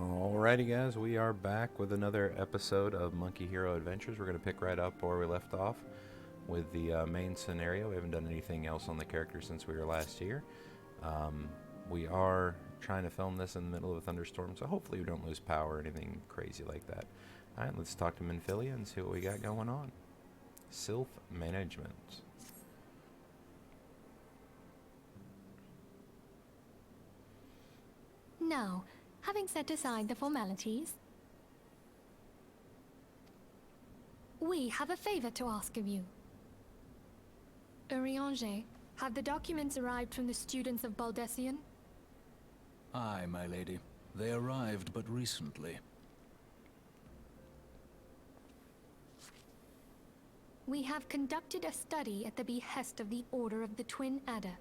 Alrighty, guys, we are back with another episode of Monkey Hero Adventures. We're going to pick right up where we left off with the main scenario. We haven't done anything else on the character since we were last here. We are trying to film this in the middle of a thunderstorm, so hopefully we don't lose power or anything crazy like that. Alright, let's talk to Minfilia and see what we got going on. Sylph Management. Now, having set aside the formalities, we have a favor to ask of you. Urianger, have the documents arrived from the students of Baldessian? Aye, my lady. They arrived but recently. We have conducted a study at the behest of the Order of the Twin Adder.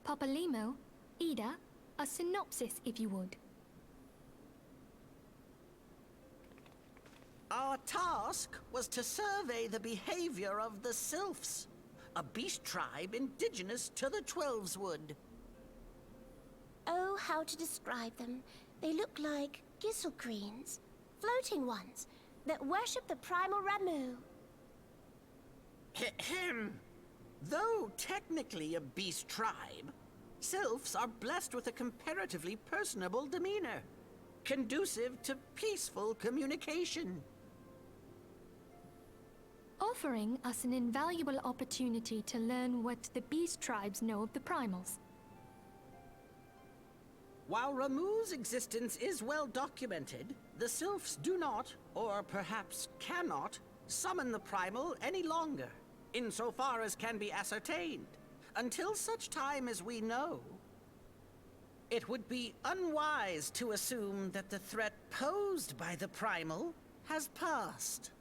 Papalimo, Ida, a synopsis, if you would. Our task was to survey the behavior of the Sylphs, a beast tribe indigenous to the Twelveswood. Oh, how to describe them. They look like gisselcreens, floating ones, that worship the primal Ramu. Ahem. Though technically a beast tribe, Sylphs are blessed with a comparatively personable demeanor, conducive to peaceful communication. Offering us an invaluable opportunity to learn what the beast tribes know of the primals. While Ramu's existence is well documented, the Sylphs do not, or perhaps cannot, summon the primal any longer, insofar as can be ascertained, until such time as we know. It would be unwise to assume that the threat posed by the primal has passed.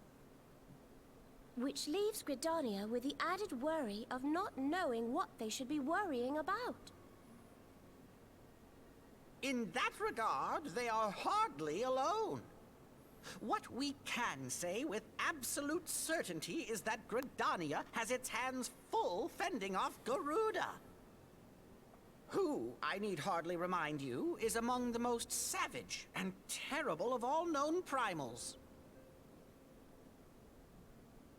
Which leaves Gridania with the added worry of not knowing what they should be worrying about. In that regard, they are hardly alone. What we can say with absolute certainty is that Gridania has its hands full fending off Garuda, who, I need hardly remind you, is among the most savage and terrible of all known primals.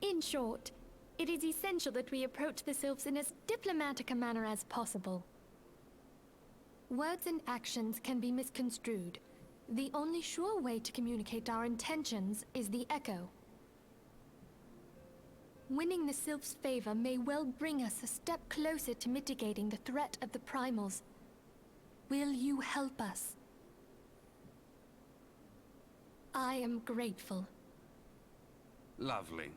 In short, it is essential that we approach the Sylphs in as diplomatic a manner as possible. Words and actions can be misconstrued. The only sure way to communicate our intentions is the echo. Winning the Sylph's favor may well bring us a step closer to mitigating the threat of the primals. Will you help us? I am grateful. Lovely.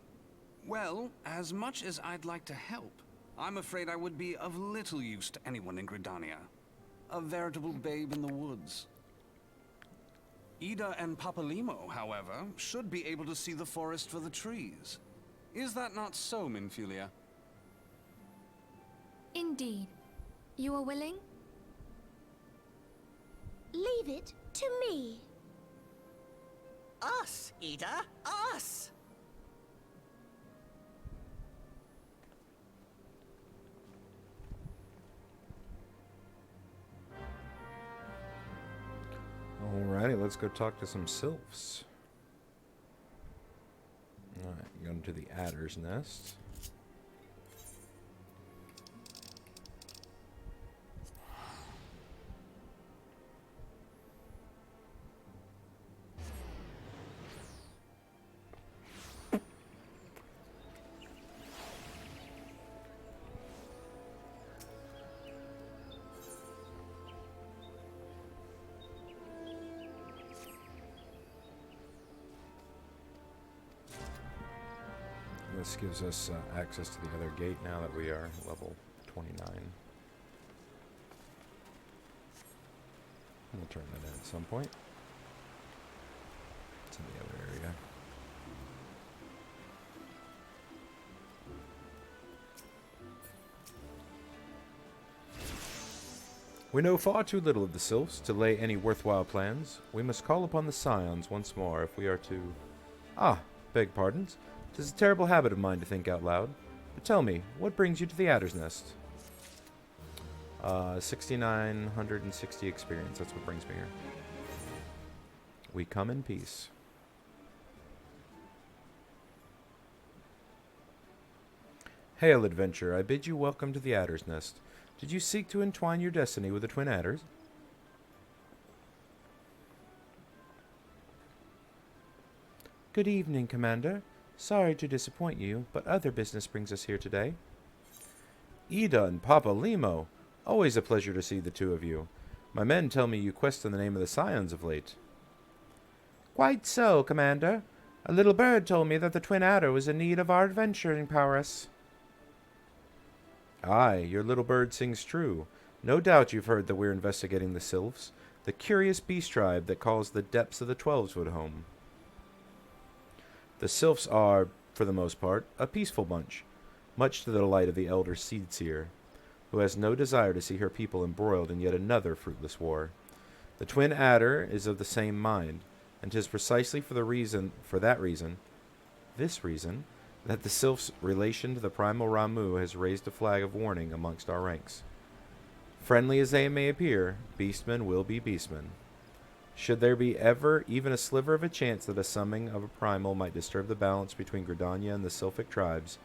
Well, as much as I'd like to help, I'm afraid I would be of little use to anyone in Gridania. A veritable babe in the woods. Ida and Papalimo, however, should be able to see the forest for the trees. Is that not so, Minfilia? Indeed. You are willing? Leave it to me. Us, Ida, us! Alrighty, let's go talk to some sylphs. Alright, going to the adder's nest. This gives us access to the other gate now that we are level 29. We'll turn that in at some point. It's in the other area. We know far too little of the sylphs to lay any worthwhile plans. We must call upon the scions once more if we are to... Ah, beg pardons. 'Tis a terrible habit of mine to think out loud. But tell me, what brings you to the Adder's Nest? 6,960 experience. That's what brings me here. We come in peace. Hail, adventurer. I bid you welcome to the Adder's Nest. Did you seek to entwine your destiny with the twin adders? Good evening, Commander. Sorry to disappoint you, but other business brings us here today. Ida and Papa Limo. Always a pleasure to see the two of you. My men tell me you quest in the name of the Scions of late. Quite so, Commander. A little bird told me that the twin adder was in need of our adventuring prowess. Aye, your little bird sings true. No doubt you've heard that we're investigating the Sylphs, the curious beast tribe that calls the depths of the Twelveswood home. The Sylphs are, for the most part, a peaceful bunch, much to the delight of the elder Seedseer, who has no desire to see her people embroiled in yet another fruitless war. The twin adder is of the same mind, and 'tis precisely for that reason, that the Sylph's relation to the primal Ramu has raised a flag of warning amongst our ranks. Friendly as they may appear, beastmen will be beastmen. Should there be ever even a sliver of a chance that a summoning of a primal might disturb the balance between Gridania and the Sylphic tribes,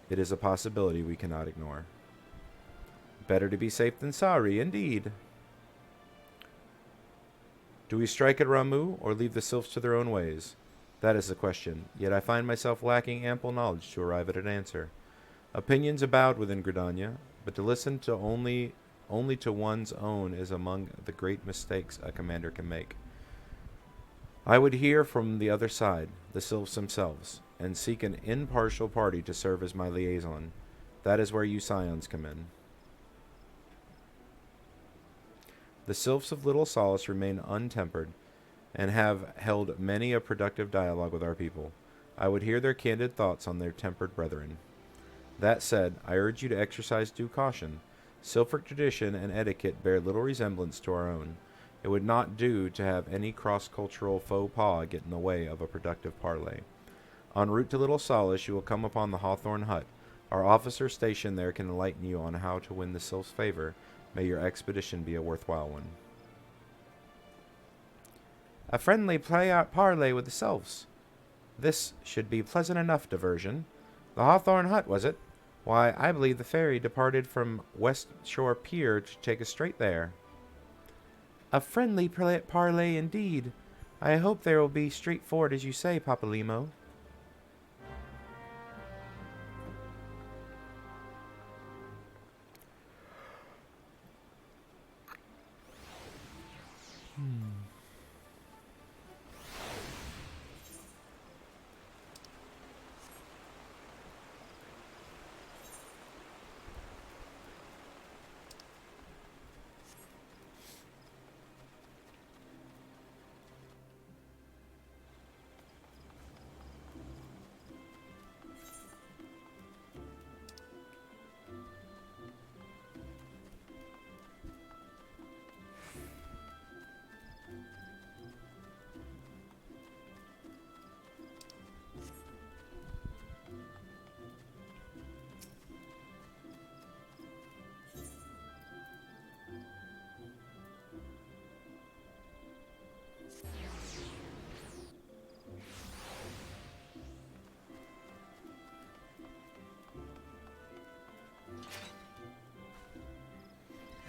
it is a possibility we cannot ignore. Better to be safe than sorry, indeed. Do we strike at Ramu, or leave the Sylphs to their own ways? That is the question, yet I find myself lacking ample knowledge to arrive at an answer. Opinions abound within Gridania, but to listen to only to one's own is among the great mistakes a commander can make. I would hear from the other side, the Sylphs themselves, and seek an impartial party to serve as my liaison. That is where you Scions come in. The Sylphs of Little Solace remain untempered, and have held many a productive dialogue with our people. I would hear their candid thoughts on their tempered brethren. That said, I urge you to exercise due caution. Sylphic tradition and etiquette bear little resemblance to our own. It would not do to have any cross-cultural faux pas get in the way of a productive parley. En route to Little Solace, you will come upon the Hawthorne Hut. Our officer stationed there can enlighten you on how to win the Sylph's favor. May your expedition be a worthwhile one. A friendly parley with the Sylphs. This should be pleasant enough diversion. The Hawthorne Hut, was it? Why, I believe the ferry departed from West Shore Pier to take us straight there. A friendly parley indeed. I hope there will be straightforward as you say, Papa Limo.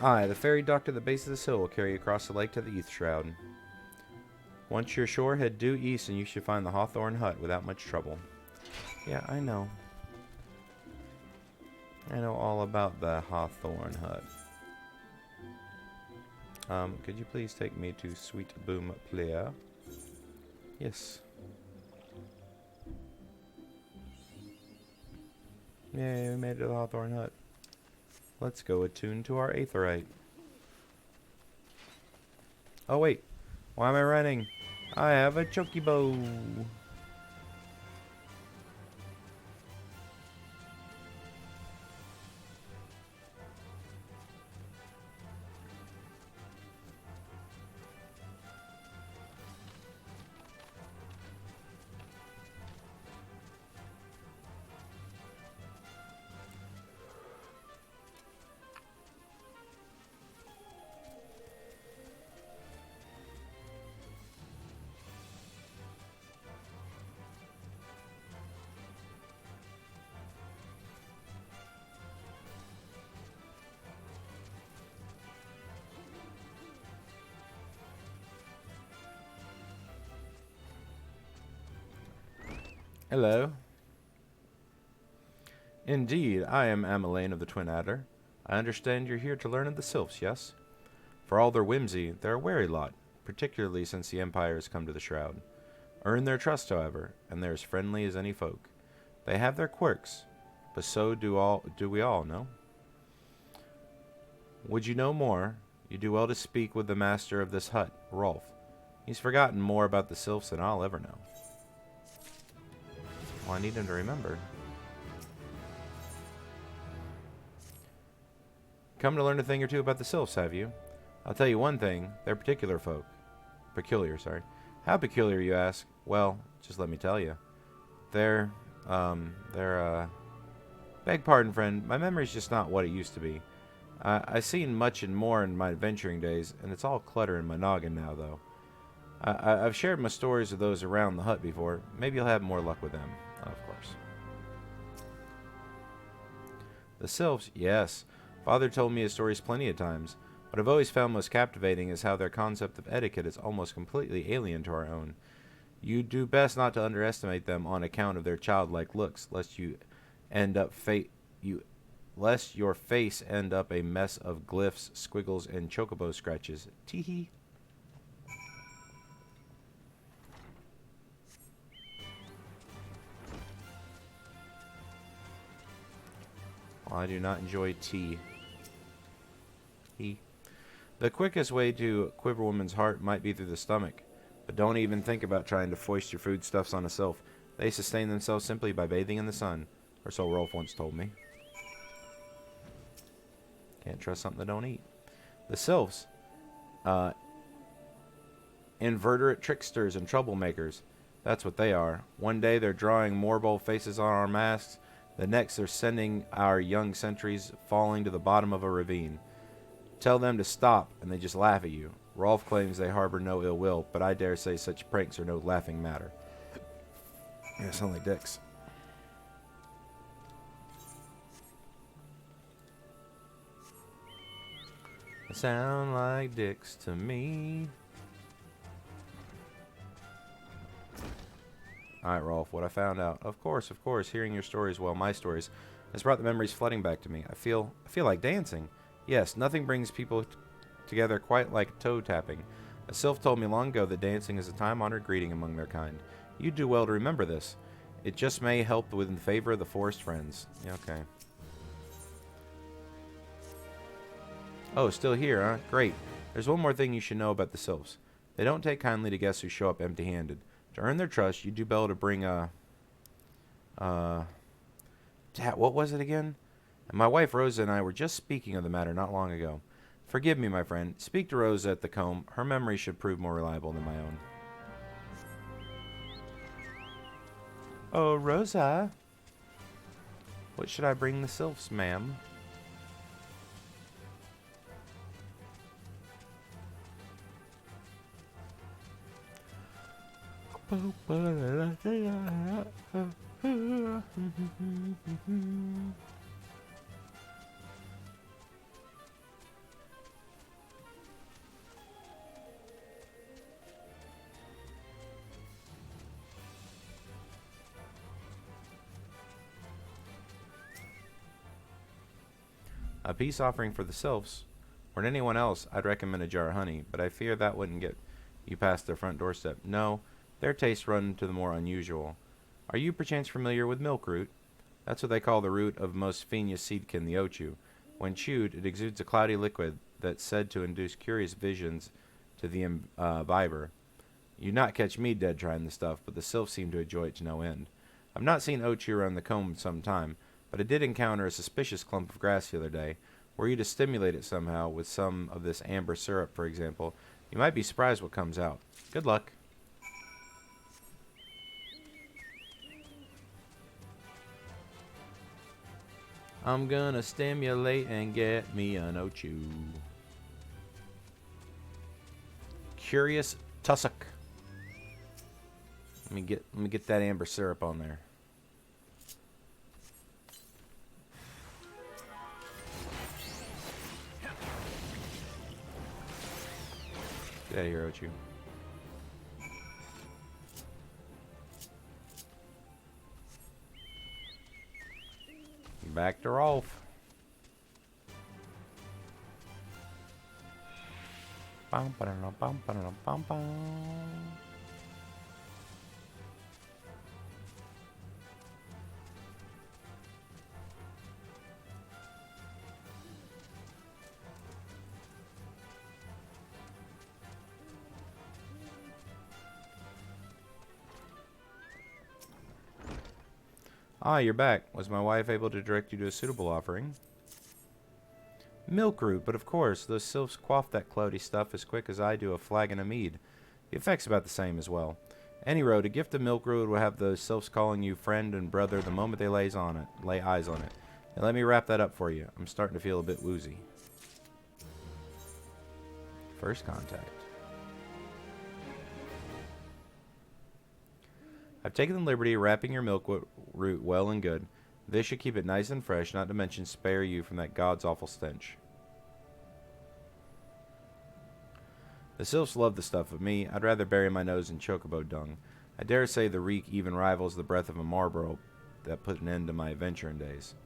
Aye, the ferry docked at the base of this hill will carry you across the lake to the East Shroud. Once you're ashore, head due east and you should find the Hawthorne Hut without much trouble. Yeah, I know. I know all about the Hawthorne Hut. Could you please take me to Sweet Boom Playa? Yes. Yay, we made it to the Hawthorne Hut. Let's go attune to our Aetheryte. Oh wait, why am I running? I have a chocobo. Hello. Indeed, I am Amelayne of the Twin Adder. I understand you're here to learn of the Sylphs, yes? For all their whimsy, they're a wary lot, particularly since the Empire has come to the Shroud. Earn their trust, however, and they're as friendly as any folk. They have their quirks, but so do we all, no? Would you know more? You do well to speak with the master of this hut, Rolf. He's forgotten more about the Sylphs than I'll ever know. Well, I need him to remember. Come to learn a thing or two about the Sylphs, have you? I'll tell you one thing, they're particular folk. Peculiar, sorry. How peculiar, you ask? Well, just let me tell you. They're, beg pardon, friend, my memory's just not what it used to be. I've seen much and more in my adventuring days, and it's all clutter in my noggin now, though. I've shared my stories with those around the hut before. Maybe you'll have more luck with them, of course. The Sylphs, yes. Father told me his stories plenty of times. What I've always found most captivating is how their concept of etiquette is almost completely alien to our own. You do best not to underestimate them on account of their childlike looks, lest your face end up a mess of glyphs, squiggles, and chocobo scratches. Teehee. Well, I do not enjoy tea. The quickest way to quiver a woman's heart might be through the stomach, but don't even think about trying to foist your foodstuffs on a sylph. They sustain themselves simply by bathing in the sun, or so Rolf once told me. Can't trust something they don't eat. The sylphs, invertebrate tricksters and troublemakers. That's what they are. One day they're drawing more bold faces on our masks. The next they're sending our young sentries falling to the bottom of a ravine. Tell them to stop, and they just laugh at you. Rolf claims they harbor no ill will, but I dare say such pranks are no laughing matter. Yeah, sound like dicks. They sound like dicks to me. Alright, Rolf, what I found out. Of course, hearing your stories, well, my stories, has brought the memories flooding back to me. I feel like dancing. Yes, nothing brings people together quite like toe tapping. A sylph told me long ago that dancing is a time-honored greeting among their kind. You do well to remember this. It just may help within favor of the forest friends. Yeah, okay. Oh, still here, huh? Great. There's one more thing you should know about the sylphs. They don't take kindly to guests who show up empty-handed. To earn their trust, you do well to bring what was it again? My wife Rosa and I were just speaking of the matter not long ago. Forgive me, my friend. Speak to Rosa at the comb. Her memory should prove more reliable than my own. Oh, Rosa. What should I bring the sylphs, ma'am? A peace offering for the sylphs. Or anyone else, I'd recommend a jar of honey, but I fear that wouldn't get you past their front doorstep. No, their tastes run to the more unusual. Are you perchance familiar with milk root? That's what they call the root of most Phineas seedkin, the ochu. When chewed, it exudes a cloudy liquid that's said to induce curious visions to the imbiber. You'd not catch me dead trying the stuff, but the sylphs seem to enjoy it to no end. I've not seen ochu around the comb in some time, but I did encounter a suspicious clump of grass the other day. Were you to stimulate it somehow with some of this amber syrup, for example, you might be surprised what comes out. Good luck. I'm gonna stimulate and get me an ochu. Curious tussock. Let me get that amber syrup on there. Get out of here, Ochu. back to Rolf. Bum, ba-dum, bum, ba-dum, bum, bum. Ah, you're back. Was my wife able to direct you to a suitable offering? Milk root, but of course, those sylphs quaff that cloudy stuff as quick as I do a flagon of mead. The effect's about the same as well. Any road, a gift of milk root will have those sylphs calling you friend and brother the moment they lay eyes on it. And let me wrap that up for you. I'm starting to feel a bit woozy. First contact. I've taken the liberty of wrapping your milk root well and good. This should keep it nice and fresh, not to mention spare you from that god's awful stench. The sylphs love the stuff, but me, I'd rather bury my nose in chocobo dung. I dare say the reek even rivals the breath of a Marlboro that put an end to my adventuring days.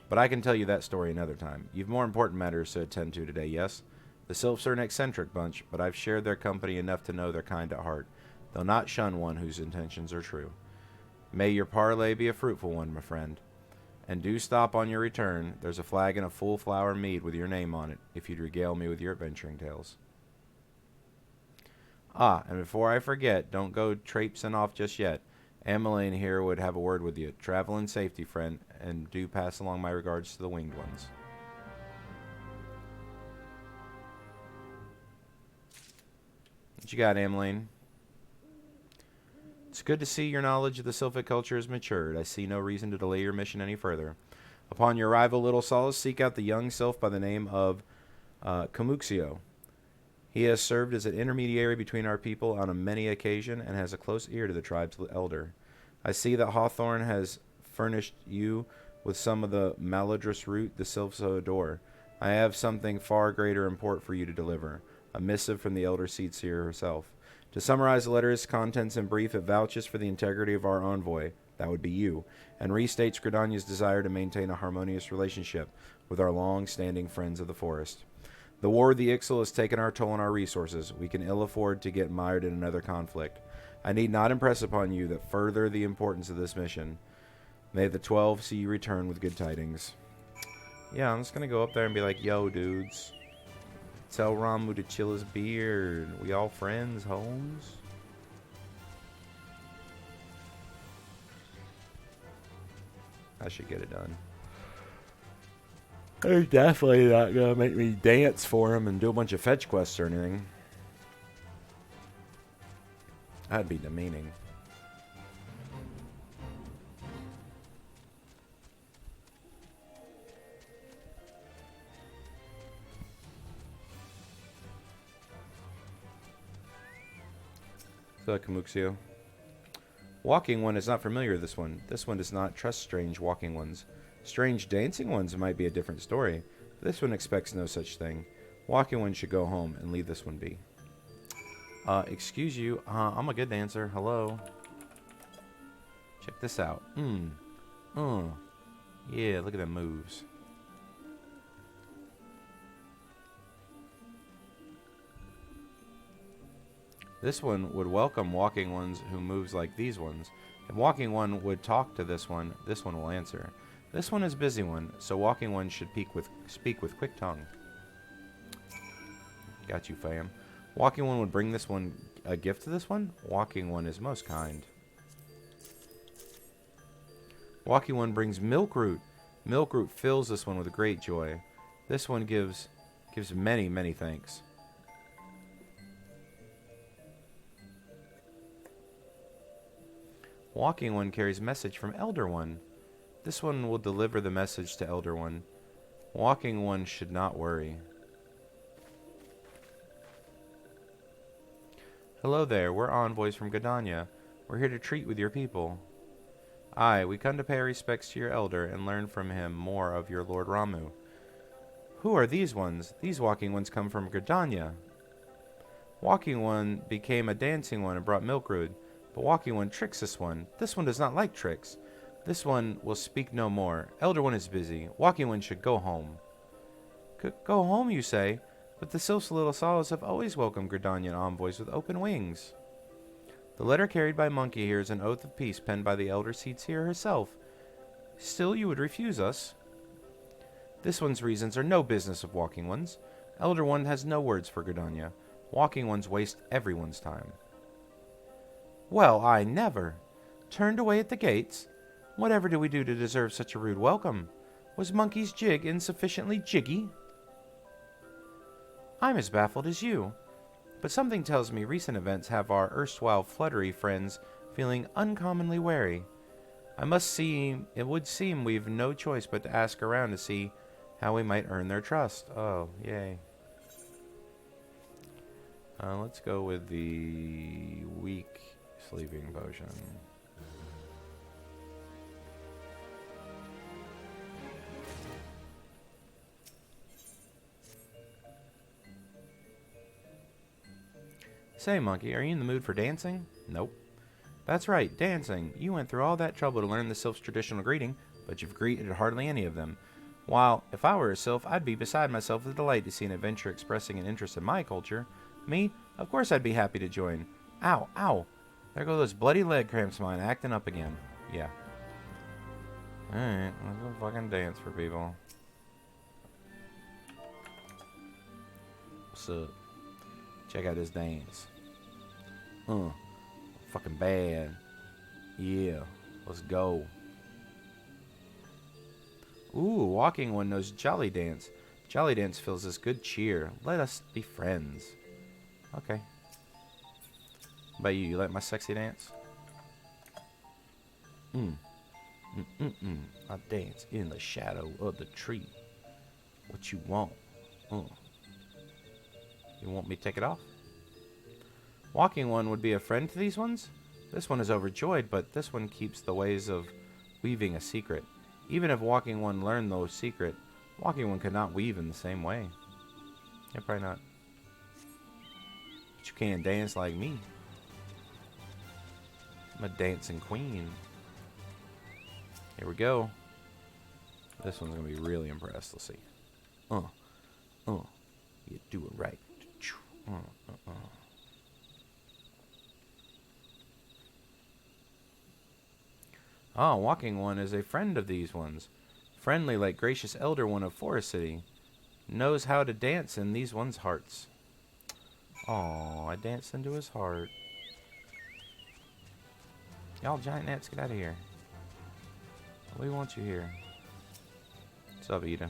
But I can tell you that story another time. You've more important matters to attend to today, yes? The sylphs are an eccentric bunch, but I've shared their company enough to know they're kind at heart. They'll not shun one whose intentions are true. May your parley be a fruitful one, my friend. And do stop on your return. There's a flagon of full flower mead with your name on it, if you'd regale me with your adventuring tales. Ah, and before I forget, don't go traipsing off just yet. Emmeline here would have a word with you. Travel in safety, friend, and do pass along my regards to the winged ones. What you got, Emmeline? It's good to see your knowledge of the sylphic culture has matured. I see no reason to delay your mission any further. Upon your arrival, little Solace, seek out the young sylph by the name of Camuxio. He has served as an intermediary between our people on a many occasion and has a close ear to the tribe's elder. I see that Hawthorne has furnished you with some of the malodorous root the sylphs adore. I have something far greater import for you to deliver, a missive from the elder seed seer herself. To summarize the letter's contents in brief, it vouches for the integrity of our envoy, that would be you, and restates Gridania's desire to maintain a harmonious relationship with our long-standing friends of the forest. The war with the Ixal has taken our toll on our resources. We can ill afford to get mired in another conflict. I need not impress upon you that further the importance of this mission. May the 12 see you return with good tidings. Yeah, I'm just going to go up there and be like, yo, dudes. Tell Ramu to chill his beard. We all friends, Holmes. I should get it done. They're definitely not gonna make me dance for him and do a bunch of fetch quests or anything. That'd be demeaning. Camuxio. Walking one is not familiar with this one. This one does not trust strange walking ones. Strange dancing ones might be a different story. But this one expects no such thing. Walking one should go home and leave this one be. Excuse you. I'm a good dancer. Hello. Check this out. Yeah, look at them moves. This one would welcome walking ones who moves like these ones. If walking one would talk to this one will answer. This one is busy one, so walking one should speak with quick tongue. Got you, fam. Walking one would bring this one a gift to this one. Walking one is most kind. Walking one brings milk root. Milk root fills this one with great joy. This one gives many, many thanks. Walking one carries message from Elder One. This one will deliver the message to Elder One. Walking one should not worry. Hello there, we're envoys from Gridania. We're here to treat with your people. Aye, we come to pay our respects to your elder and learn from him more of your Lord Ramu. Who are these ones? These walking ones come from Gridania. Walking one became a dancing one and brought milk root. But walking one tricks this one. This one does not like tricks. This one will speak no more. Elder One is busy. Walking One should go home. Go home, you say? But the Sylphs of Little Solace have always welcomed Gridanian envoys with open wings. The letter carried by Monkey here is an oath of peace penned by the Elder Seedseer herself. Still, you would refuse us. This one's reasons are no business of Walking One's. Elder One has no words for Gridania. Walking Ones waste everyone's time. Well, I never. Turned away at the gates? Whatever do we do to deserve such a rude welcome? Was Monkey's jig insufficiently jiggy? I'm as baffled as you, but something tells me recent events have our erstwhile fluttery friends feeling uncommonly wary. It would seem we've no choice but to ask around to see how we might earn their trust. Oh, yay. Let's go with the weak sleeping potion. Say, Monkey, are you in the mood for dancing? Nope. That's right, dancing. You went through all that trouble to learn the Sylph's traditional greeting, but you've greeted hardly any of them. While, if I were a Sylph, I'd be beside myself with delight to see an adventurer expressing an interest in my culture. Me? Of course I'd be happy to join. Ow, ow. There go those bloody leg cramps of mine acting up again. Yeah. Alright, let's go fucking dance for people. What's up? Check out this dance. Fucking bad. Yeah, let's go. Ooh, Walking One knows Jolly Dance. Jolly Dance feels this good cheer. Let us be friends. Okay. How about you? You like my sexy dance? I dance in the shadow of the tree. What you want? You want me to take it off? Walking One would be a friend to these ones? This one is overjoyed, but this one keeps the ways of weaving a secret. Even if Walking One learned the secret, Walking One could not weave in the same way. Yeah, probably not. But you can't dance like me. I'm a dancing queen. Here we go. This one's gonna be really impressed. Let's see. You do it right. Ah, Walking One is a friend of these ones. Friendly like gracious Elder One of Forest City. Knows how to dance in these ones' hearts. Aw, I danced into his heart. Y'all giant gnats, get out of here. We want you here. What's up, Ida?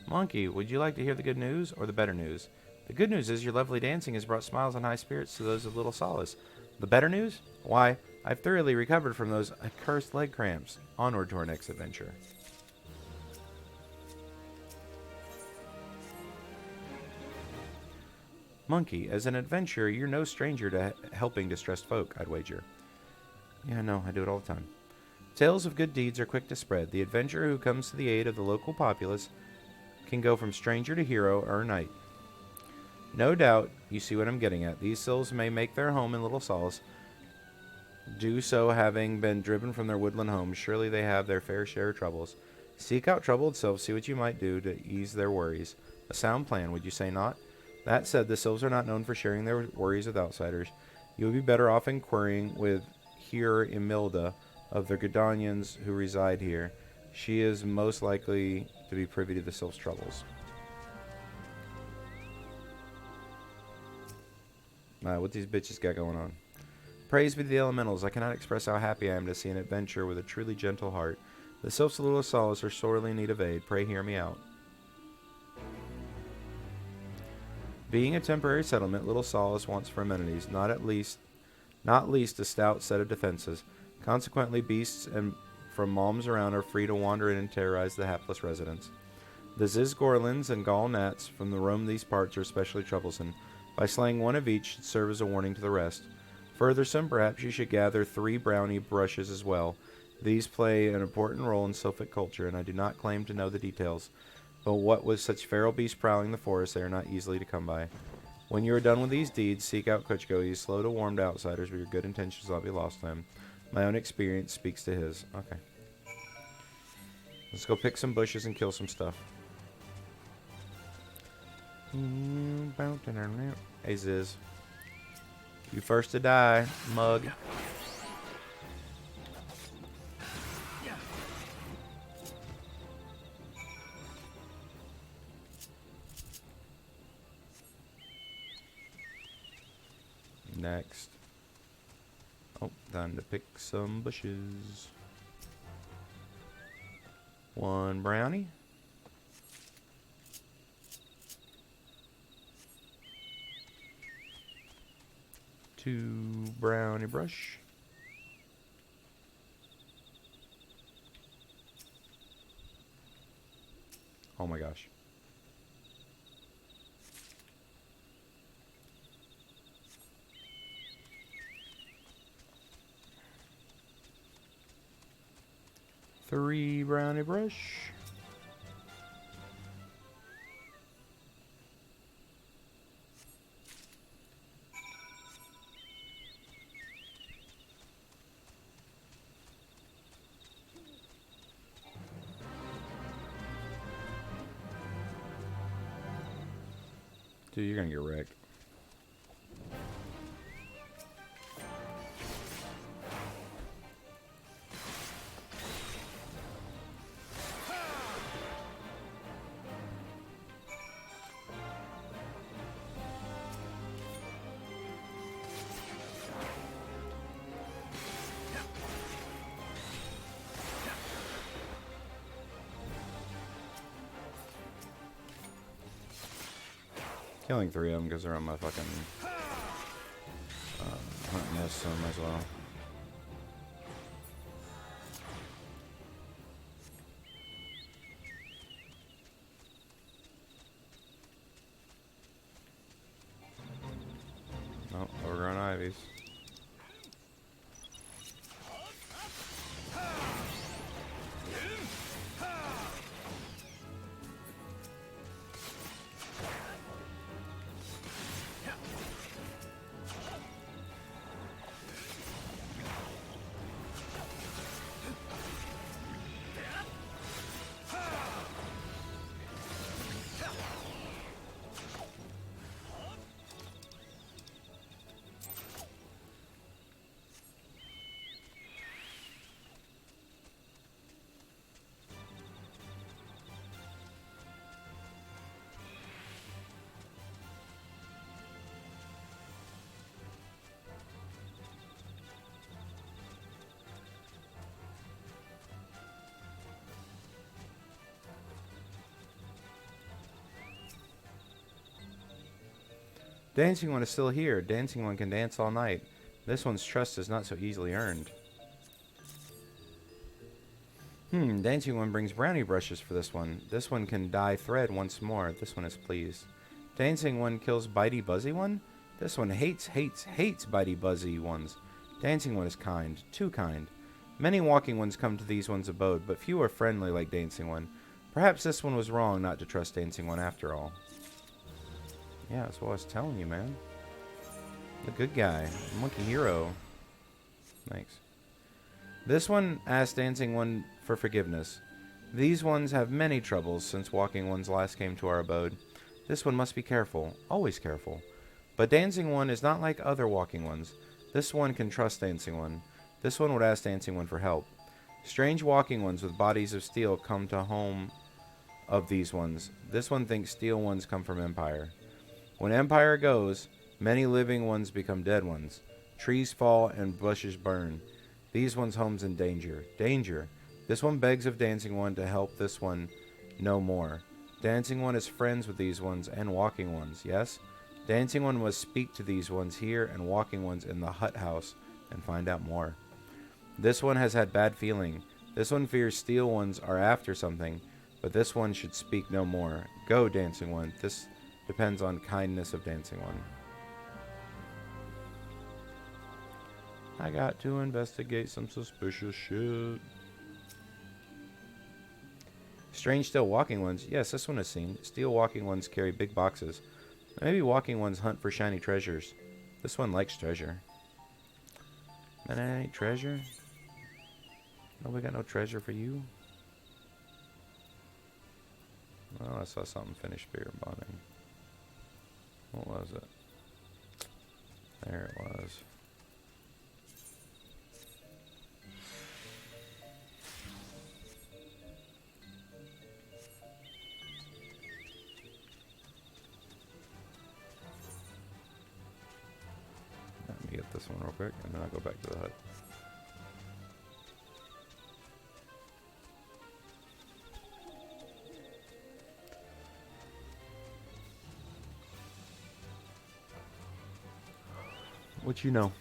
Monkey, would you like to hear the good news or the better news? The good news is your lovely dancing has brought smiles and high spirits to those of Little Solace. The better news? Why, I've thoroughly recovered from those accursed leg cramps. Onward to our next adventure. Monkey, as an adventurer, you're no stranger to helping distressed folk, I'd wager. Yeah, no, I do it all the time. Tales of good deeds are quick to spread. The adventurer who comes to the aid of the local populace can go from stranger to hero or knight. No doubt, you see what I'm getting at. These sylphs may make their home in Little Solace. Do so having been driven from their woodland homes. Surely they have their fair share of troubles. Seek out troubled sylphs, see what you might do to ease their worries. A sound plan, would you say not? That said, the sylphs are not known for sharing their worries with outsiders. You would be better off inquiring with Heer Emilda of the Gridanians who reside here. She is most likely to be privy to the sylphs' troubles. What these bitches got going on? Praise be to the elementals. I cannot express how happy I am to see an adventurer with a truly gentle heart. The sylphs of Little Solace are sorely in need of aid. Pray hear me out. Being a temporary settlement, Little Solace wants for amenities, not least a stout set of defenses. Consequently, beasts and from malms around are free to wander in and terrorize the hapless residents. The Zizgorlins and Gall gnats from the roam these parts are especially troublesome. By slaying one of each should serve as a warning to the rest. Furthersome, perhaps you should gather 3 brownie brushes as well. These play an important role in sylphic culture, and I do not claim to know the details. But what with such feral beasts prowling the forest, they are not easily to come by. When you are done with these deeds, seek out Kuchko. He is slow to warm to outsiders, but your good intentions will not be lost to him. My own experience speaks to his. Okay. Let's go pick some bushes and kill some stuff. Hey, Ziz. You first to die, mug. Next. Oh, time to pick some bushes. One brownie. Two brownie brush. Oh my gosh. Three brownie brush. Dude, you're gonna get wrecked. Killing three of them because they're on my fucking hunt nest, so might as well. Oh, overgrown ivies. Dancing One is still here. Dancing One can dance all night. This one's trust is not so easily earned. Dancing One brings brownie brushes for this one. This one can dye thread once more. This one is pleased. Dancing One kills bitey buzzy one. This one hates bitey buzzy ones. Dancing One is kind. Too kind. Many walking ones come to these one's abode, but few are friendly like Dancing One. Perhaps this one was wrong not to trust Dancing One after all. Yeah, that's what I was telling you, man. The good guy. Monkey hero. Thanks. This one asked Dancing One for forgiveness. These ones have many troubles since walking ones last came to our abode. This one must be careful. Always careful. But Dancing One is not like other walking ones. This one can trust Dancing One. This one would ask Dancing One for help. Strange walking ones with bodies of steel come to home of these ones. This one thinks steel ones come from Empire. When Empire goes, many living ones become dead ones. Trees fall and bushes burn. These ones' home's in danger. Danger. This one begs of Dancing One to help this one no more. Dancing One is friends with these ones and walking ones, yes? Dancing One must speak to these ones here and walking ones in the hut house and find out more. This one has had bad feeling. This one fears steel ones are after something, but this one should speak no more. Go, Dancing One. This depends on kindness of Dancing One. I got to investigate some suspicious shit. Strange steel walking ones. Yes, this one is seen. Steel walking ones carry big boxes. Maybe walking ones hunt for shiny treasures. This one likes treasure. Man, that ain't treasure. Nobody got no treasure for you. Oh, I saw something finish beer bonding. What was it? There it was. Let me get this one real quick, and then I'll go back to the hut. What you know?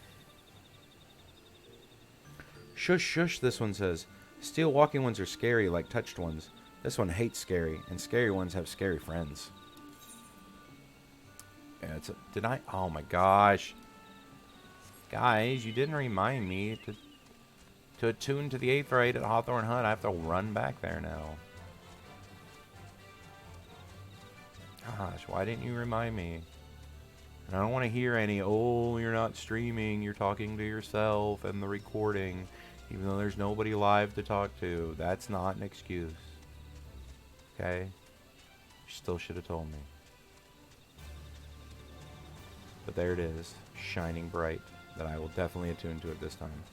Shush, shush, this one says. Steel walking ones are scary like touched ones. This one hates scary, and scary ones have scary friends. Yeah, it's a... Did I... Oh my gosh. Guys, you didn't remind me to attune to the 8th rate at Hawthorne Hut. I have to run back there now. Gosh, why didn't you remind me? And I don't want to hear any, oh, you're not streaming, you're talking to yourself and the recording, even though there's nobody live to talk to. That's not an excuse. Okay? You still should have told me. But there it is, shining bright, that I will definitely attune to it this time.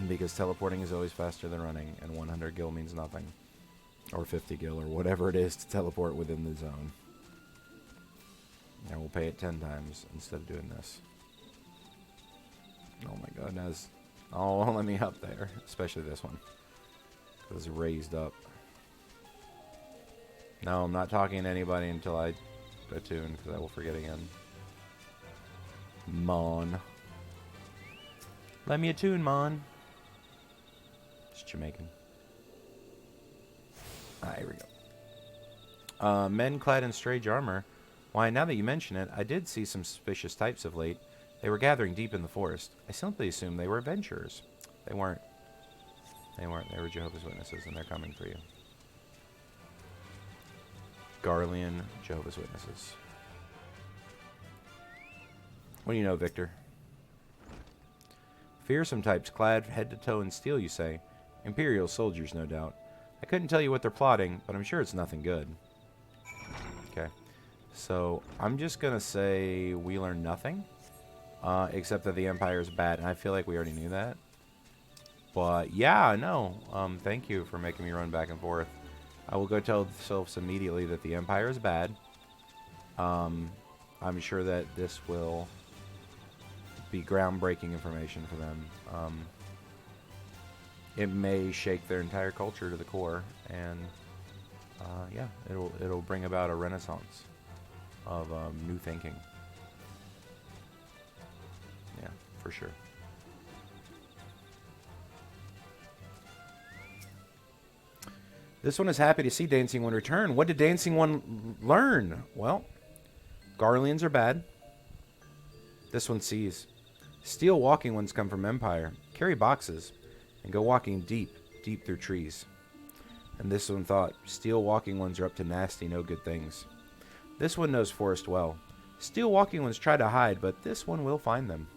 Because teleporting is always faster than running, and 100 gil means nothing. Or 50 gil, or whatever it is to teleport within the zone. And we'll pay it 10 times instead of doing this. Oh my goodness. Oh, let me up there. Especially this one. Because it's raised up. No, I'm not talking to anybody until I attune, because I will forget again. Mon. Let me attune, Mon. It's Jamaican. Here we go. Men clad in strange armor. Why, now that you mention it, I did see some suspicious types of late. They were gathering deep in the forest. I simply assumed they were adventurers. They weren't. They weren't. They were Jehovah's Witnesses, and they're coming for you. Garlean Jehovah's Witnesses. What do you know, Victor? Fearsome types clad head to toe in steel, you say? Imperial soldiers, no doubt. I couldn't tell you what they're plotting, but I'm sure it's nothing good. Okay. So, I'm just going to say we learn nothing. Except that the Empire is bad, and I feel like we already knew that. But, yeah, no. Thank you for making me run back and forth. I will go tell the Sylphs immediately that the Empire is bad. I'm sure that this will be groundbreaking information for them. It may shake their entire culture to the core, and yeah, it'll bring about a renaissance of new thinking. Yeah, for sure. This one is happy to see Dancing One return. What did Dancing One learn? Well, Garleans are bad. This one sees. Steel walking ones come from Empire. Carry boxes and go walking deep, deep through trees. And this one thought, steel walking ones are up to nasty, no good things. This one knows forest well. Steel walking ones try to hide, but this one will find them.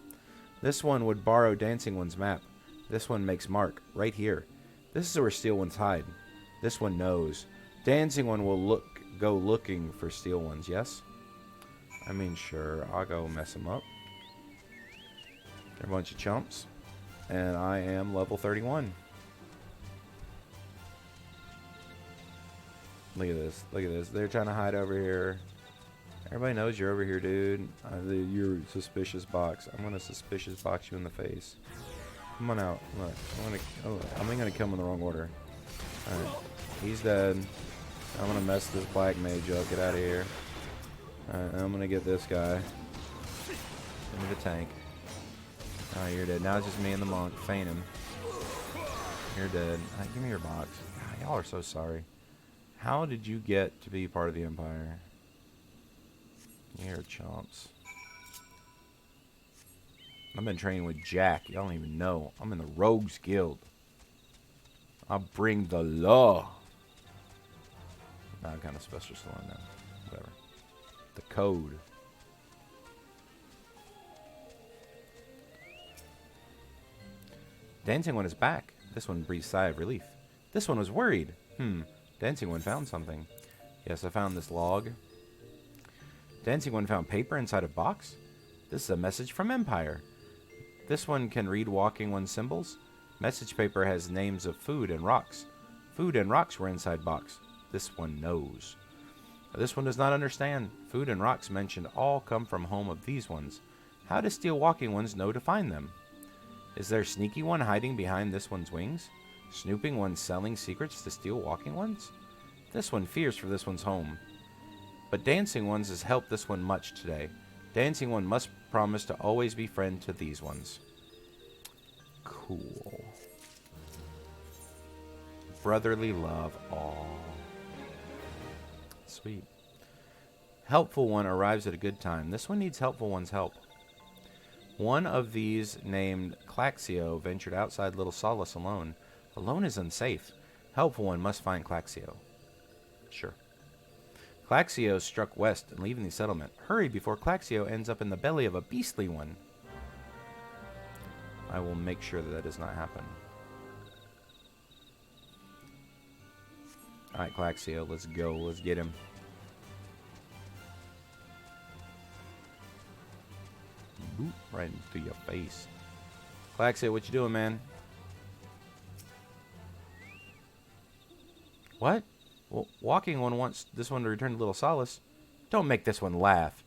This one would borrow Dancing One's map. This one makes mark, right here. This is where steel ones hide. This one knows. Dancing One will go looking for steel ones, yes? I mean, sure, I'll go mess them up. They're a bunch of chumps. And I am level 31. Look at this. Look at this. They're trying to hide over here. Everybody knows you're over here, dude. You're a suspicious box. I'm going to suspicious box you in the face. Come on out. Look. I'm going to kill him in the wrong order. Alright. He's dead. I'm going to mess this black mage up. Get out of here. Alright. I'm going to get this guy. Give me the tank. Oh, you're dead. Now it's just me and the monk. Feign him. You're dead. Give me your box. God, y'all are so sorry. How did you get to be part of the Empire? You're chomps. I've been training with Jack. Y'all don't even know. I'm in the Rogues Guild. I bring the law. Nah, I'm kind of special still on now. Whatever. The code. Dancing One is back. This one breathed a sigh of relief. This one was worried. Dancing One found something. Yes, I found this log. Dancing One found paper inside a box. This is a message from Empire. This one can read Walking One's symbols. Message paper has names of food and rocks. Food and rocks were inside box. This one knows. This one does not understand. Food and rocks mentioned all come from home of these ones. How does Steel Walking Ones know to find them? Is there a sneaky one hiding behind this one's wings? Snooping one selling secrets to Steel Walking Ones? This one fears for this one's home. But Dancing Ones has helped this one much today. Dancing One must promise to always be friend to these ones. Cool. Brotherly love. All. Sweet. Helpful One arrives at a good time. This one needs Helpful One's help. One of these, named Claxio, ventured outside Little Solace alone. Alone is unsafe. Helpful One must find Claxio. Sure. Claxio struck west and leaving the settlement. Hurry before Claxio ends up in the belly of a beastly one. I will make sure that does not happen. Alright, Claxio, let's go. Let's get him. Boop, right into your face. Claxio, what you doing, man? What? Well, Walking One wants this one to return to Little Solace. Don't make this one laugh.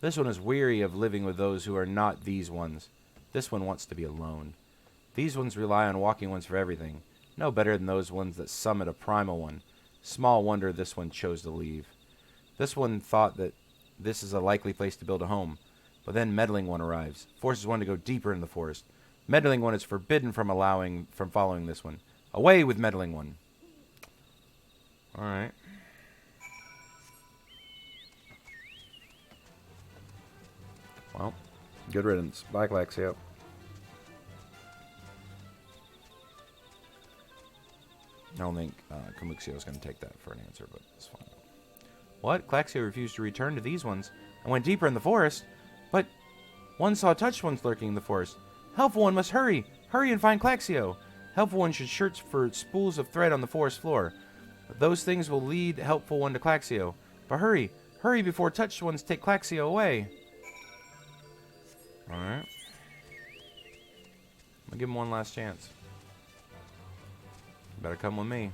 This one is weary of living with those who are not these ones. This one wants to be alone. These ones rely on Walking Ones for everything. No better than those ones that summit a primal one. Small wonder this one chose to leave. This one thought that this is a likely place to build a home. But then Meddling One arrives. Forces one to go deeper in the forest. Meddling One is forbidden from following this one. Away with Meddling One. Alright. Well, good riddance. Bye, Claxio. I don't think Kamuxio is going to take that for an answer, but it's fine. What? Claxio refused to return to these ones and went deeper in the forest? But one saw touched ones lurking in the forest. Helpful One must hurry. Hurry and find Claxio. Helpful One should search for spools of thread on the forest floor. Those things will lead Helpful One to Claxio. But hurry. Hurry before touched ones take Claxio away. Alright. I'm going to give him one last chance. You better come with me.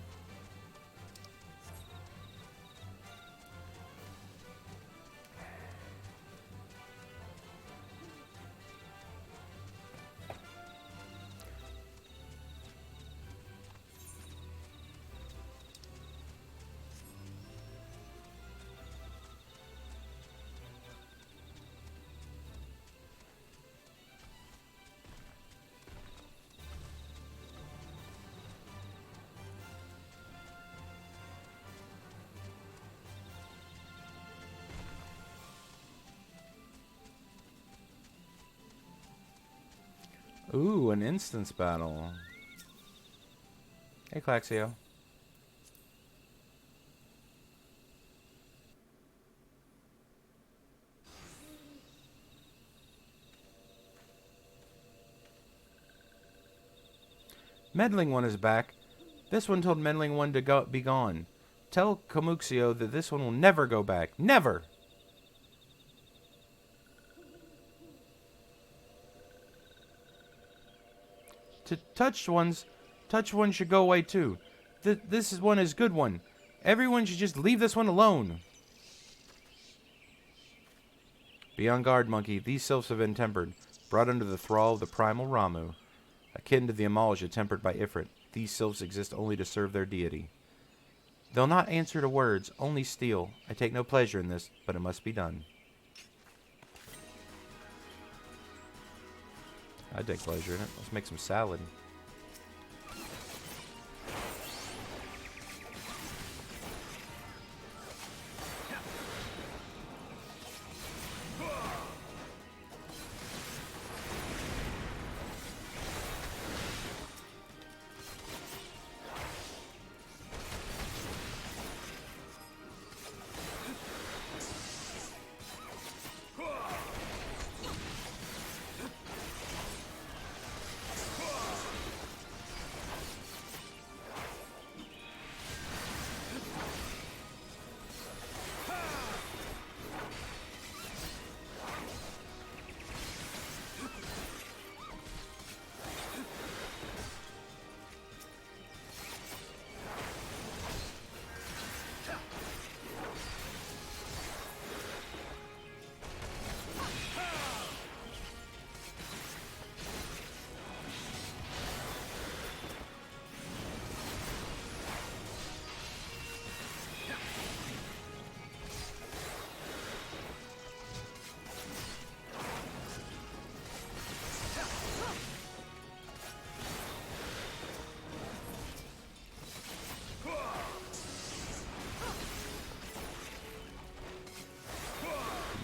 Ooh, an instance battle. Hey, Claxio. Meddling One is back. This one told Meddling One to be gone. Tell Kamuxio that this one will never go back. Never! To touched ones should go away too. This one is good one. Everyone should just leave this one alone. Be on guard, monkey. These sylphs have been tempered, brought under the thrall of the primal Ramu. Akin to the Amalja tempered by Ifrit, these sylphs exist only to serve their deity. They'll not answer to words, only steal. I take no pleasure in this, but it must be done. I take pleasure in it. Let's make some salad.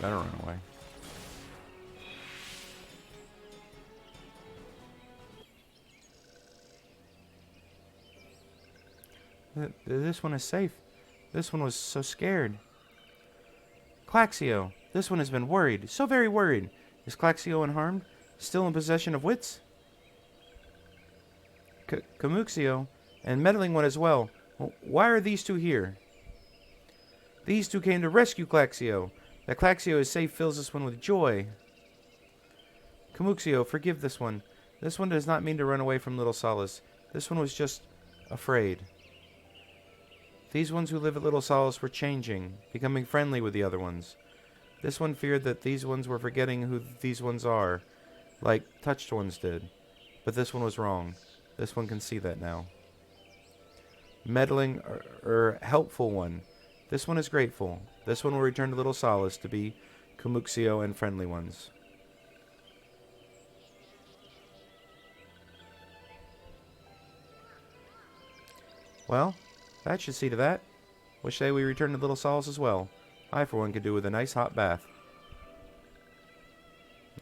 Better run away. This one is safe. This one was so scared. Claxio, this one has been worried. So very worried. Is Claxio unharmed? Still in possession of wits? Camuxio, and meddling one as well. Why are these two here? These two came to rescue Claxio. That Claxio is safe fills this one with joy. Camuxio, forgive this one. This one does not mean to run away from Little Solace. This one was just afraid. These ones who live at Little Solace were changing, becoming friendly with the other ones. This one feared that these ones were forgetting who these ones are, like touched ones did. But this one was wrong. This one can see that now. Meddling or helpful one. This one is grateful. This one will return to Little Solace to be Camuxio and friendly ones. Well, that should see to that. Wish they we return to Little Solace as well. I, for one, could do with a nice hot bath.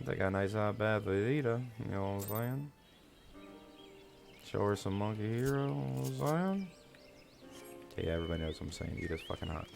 I got a nice hot bath with Ida, you know what I'm saying? Show her some Monkey Hero, you know what I'm saying? Yeah, everybody knows what I'm saying. Ida's fucking hot.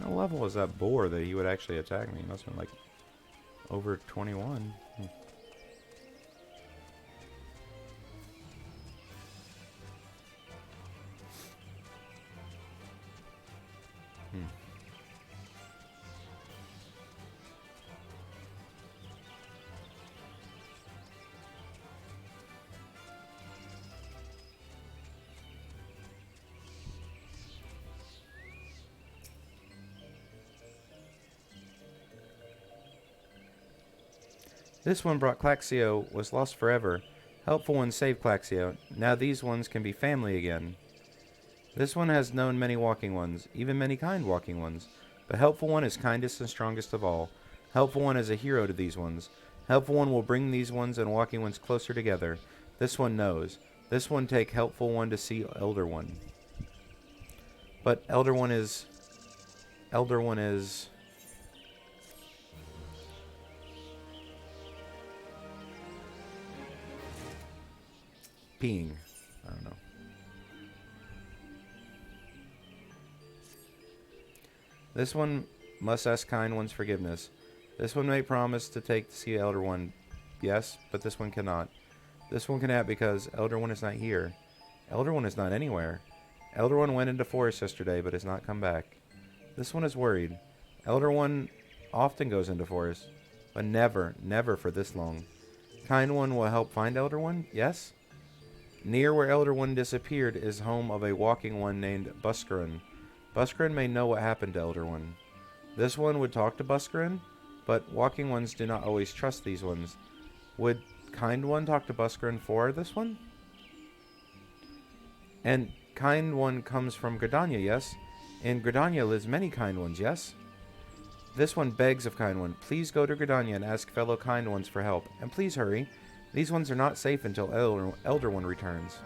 What level was that boar that he would actually attack me? He must have been like over 21. This one brought Claxio, was lost forever. Helpful one saved Claxio. Now these ones can be family again. This one has known many walking ones, even many kind walking ones. But Helpful one is kindest and strongest of all. Helpful one is a hero to these ones. Helpful one will bring these ones and walking ones closer together. This one knows. This one take Helpful one to see Elder one. But Elder one is... peeing. I don't know. This one must ask kind one's forgiveness. This one may promise to take to see Elder One. Yes, but this one cannot. This one cannot because Elder One is not here. Elder One is not anywhere. Elder One went into forest yesterday but has not come back. This one is worried. Elder One often goes into forest, but never for this long. Kind One will help find Elder One? Yes? Near where Elder One disappeared is home of a walking one named Buscarin. Buscarin may know what happened to Elder One. This one would talk to Buscarin, but walking ones do not always trust these ones. Would Kind One talk to Buscarin for this one? And Kind One comes from Gridania, yes? In Gridania lives many Kind Ones, yes? This one begs of Kind One, please go to Gridania and ask fellow Kind Ones for help. And please hurry. These ones are not safe until Elder One returns.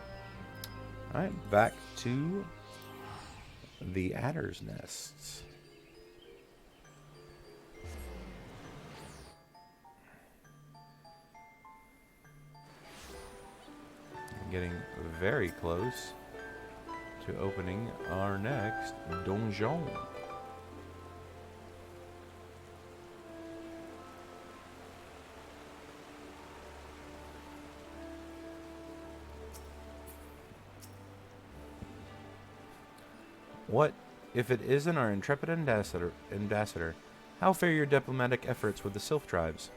Alright, back to the Adder's Nests. Getting very close to opening our next donjon. What if it isn't our intrepid ambassador? How fare your diplomatic efforts with the Sylph tribes?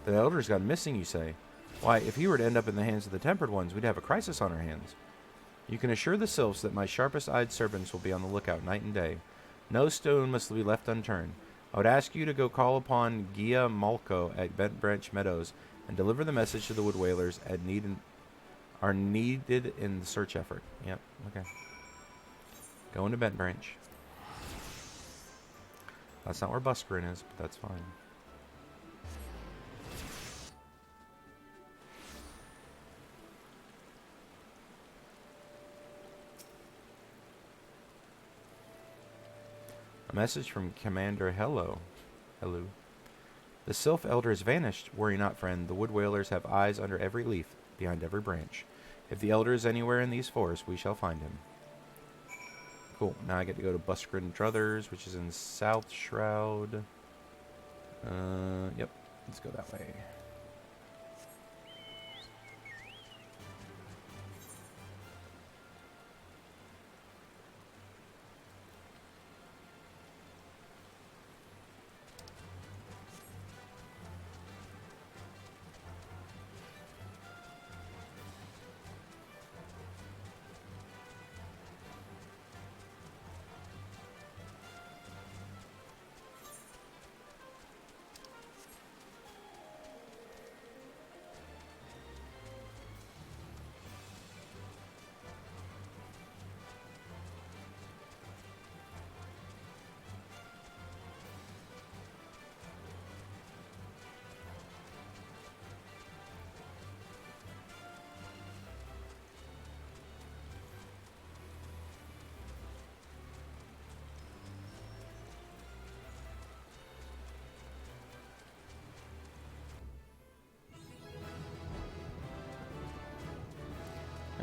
The Elder's gone missing, you say? Why, if he were to end up in the hands of the Tempered Ones, we'd have a crisis on our hands. You can assure the Sylphs that my sharpest-eyed servants will be on the lookout night and day. No stone must be left unturned. I would ask you to go call upon Gia Malko at Bent Branch Meadows and deliver the message to the Wood Whalers are needed in the search effort. Yep, okay. Going to Bent Branch. That's not where Buscarin is, but that's fine. A message from Commander Hello. Hello. The Sylph Elder has vanished. Worry not, friend. The Wood Whalers have eyes under every leaf, behind every branch. If the Elder is anywhere in these forests, we shall find him. Cool. Now I get to go to Buscarin Druthers, which is in South Shroud. Yep. Let's go that way.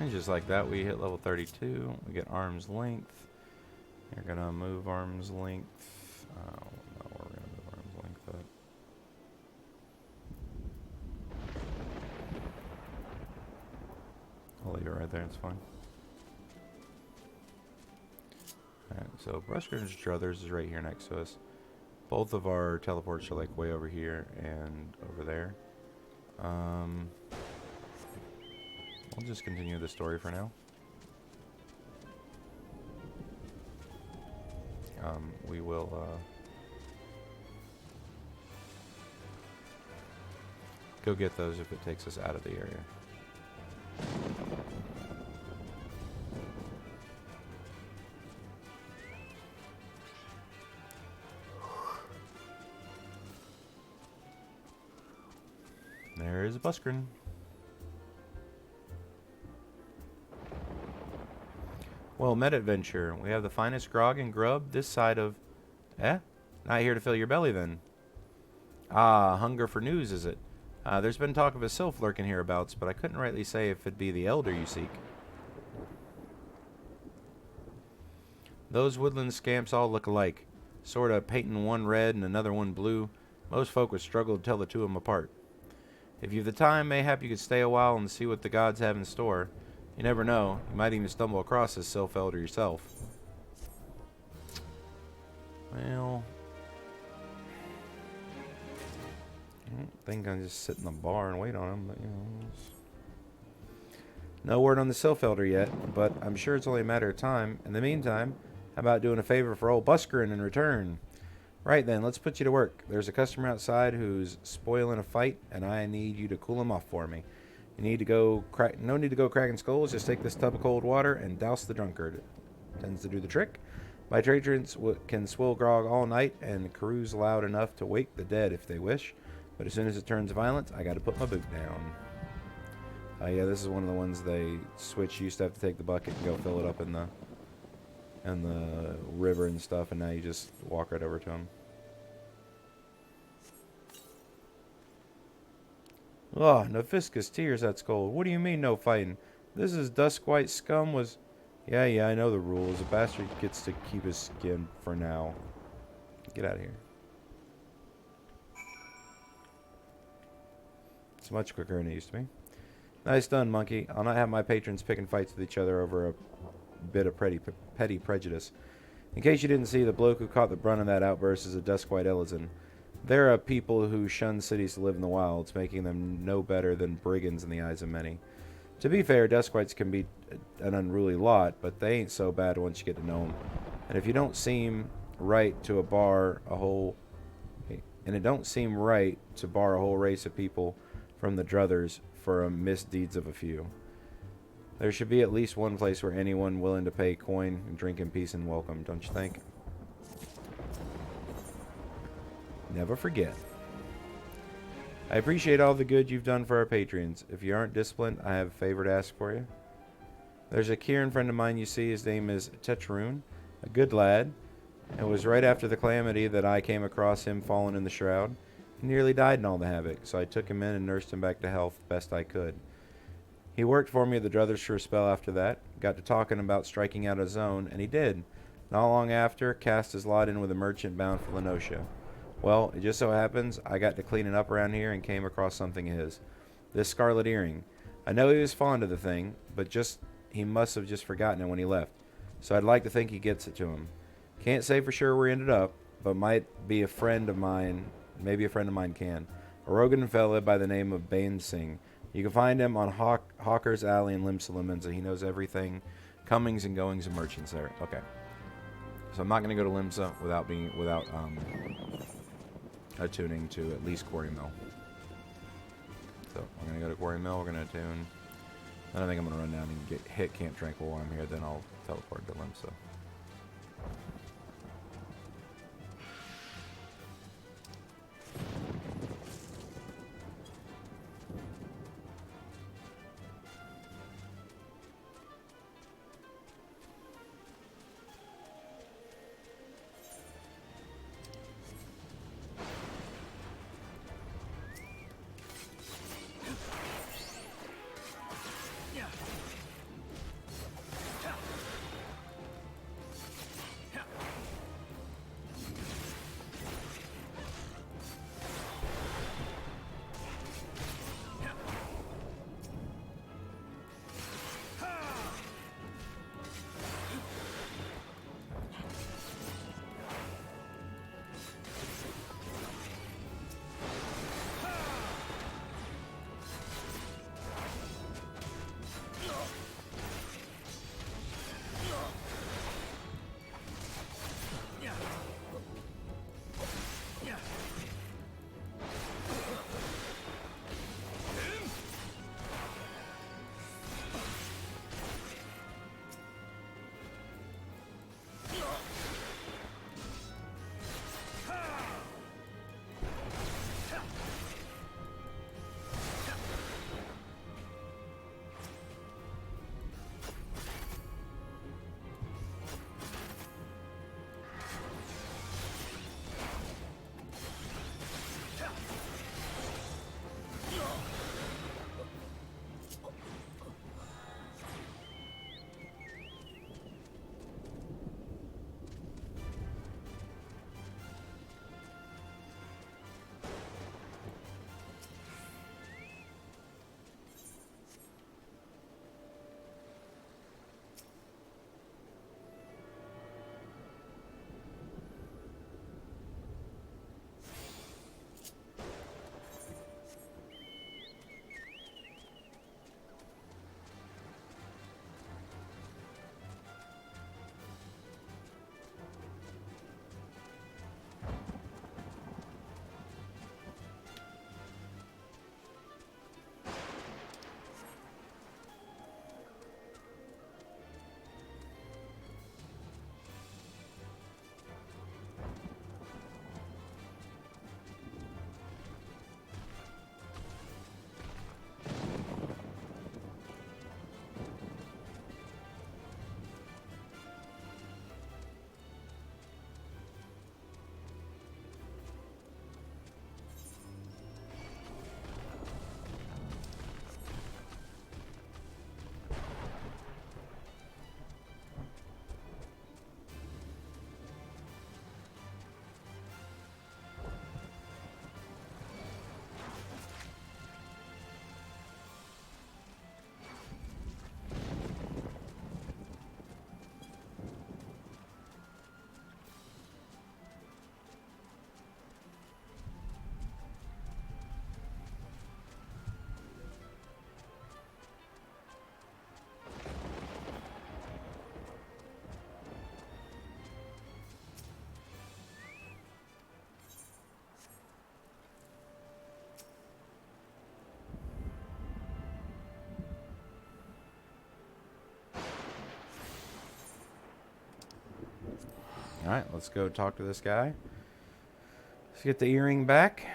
And just like that, we hit level 32. We get arm's length. You're going to move arm's length. I don't know where we're going to move arm's length at. I'll leave it right there. It's fine. Alright, so Buscarin Druthers is right here next to us. Both of our teleports are like way over here and over there. We'll just continue the story for now. We will go get those if it takes us out of the area. There is a Buscarin. Well, meta-adventure. We have the finest grog and grub this side of... Not here to fill your belly, then. Ah, hunger for news, is it? There's been talk of a sylph lurking hereabouts, but I couldn't rightly say if it'd be the elder you seek. Those woodland scamps all look alike. Sorta painting one red and another one blue. Most folk would struggle to tell the two of them apart. If you've the time, mayhap you could stay a while and see what the gods have in store. You never know. You might even stumble across this Sylph Elder yourself. Well, I don't think I just sit in the bar and wait on him, but you know. No word on the Sylph Elder yet, but I'm sure it's only a matter of time. In the meantime, how about doing a favor for old Buscarin in return? Right then, let's put you to work. There's a customer outside who's spoiling a fight, and I need you to cool him off for me. You need to go no need to go cracking skulls. Just take this tub of cold water and douse the drunkard. It tends to do the trick. My patrons can swill grog all night and carouse loud enough to wake the dead if they wish. But as soon as it turns violent, I got to put my boot down. Yeah, this is one of the ones they switch. You used to have to take the bucket and go fill it up in the river and stuff, and now you just walk right over to them. Oh, Nefiscus tears, that's cold. What do you mean, no fighting? This is Duskwhite scum was... Yeah, I know the rules. A bastard gets to keep his skin for now. Get out of here. It's much quicker than it used to be. Nice done, monkey. I'll not have my patrons picking fights with each other over a bit of petty prejudice. In case you didn't see, the bloke who caught the brunt of that outburst is a Duskwhite Elizen. There are people who shun cities to live in the wilds, making them no better than brigands in the eyes of many. To be fair, Duskwhites can be an unruly lot, but they ain't so bad once you get to know them. And if you don't seem right to bar a whole race of people from the Druthers for misdeeds of a few. There should be at least one place where anyone willing to pay coin and drink in peace and welcome, don't you think? Never forget. I appreciate all the good you've done for our patrons. If you aren't disciplined, I have a favor to ask for you. There's a Kieran friend of mine you see. His name is Tetroon, a good lad. It was right after the calamity that I came across him fallen in the shroud. He nearly died in all the havoc, so I took him in and nursed him back to health best I could. He worked for me at the Druthers for a spell after that, got to talking about striking out a zone, and he did. Not long after, cast his lot in with a merchant bound for Lenosha. Well, it just so happens I got to cleaning up around here and came across something of his. This scarlet earring. I know he was fond of the thing, but he must have just forgotten it when he left. So I'd like to think he gets it to him. Can't say for sure where he ended up, but might be a friend of mine. Maybe a friend of mine can. A Rogan fella by the name of Bane Singh. You can find him on Hawker's Alley in Limsa Limenza. He knows everything, comings and goings of merchants there. Okay. So I'm not going to go to Limsa without attuning to at least Quarry Mill. So we're going to go to Quarry Mill. We're going to attune. I don't think I'm going to run down and hit Camp Tranquil while I'm here. Then I'll teleport to Limsa. Alright, let's go talk to this guy. Let's get the earring back.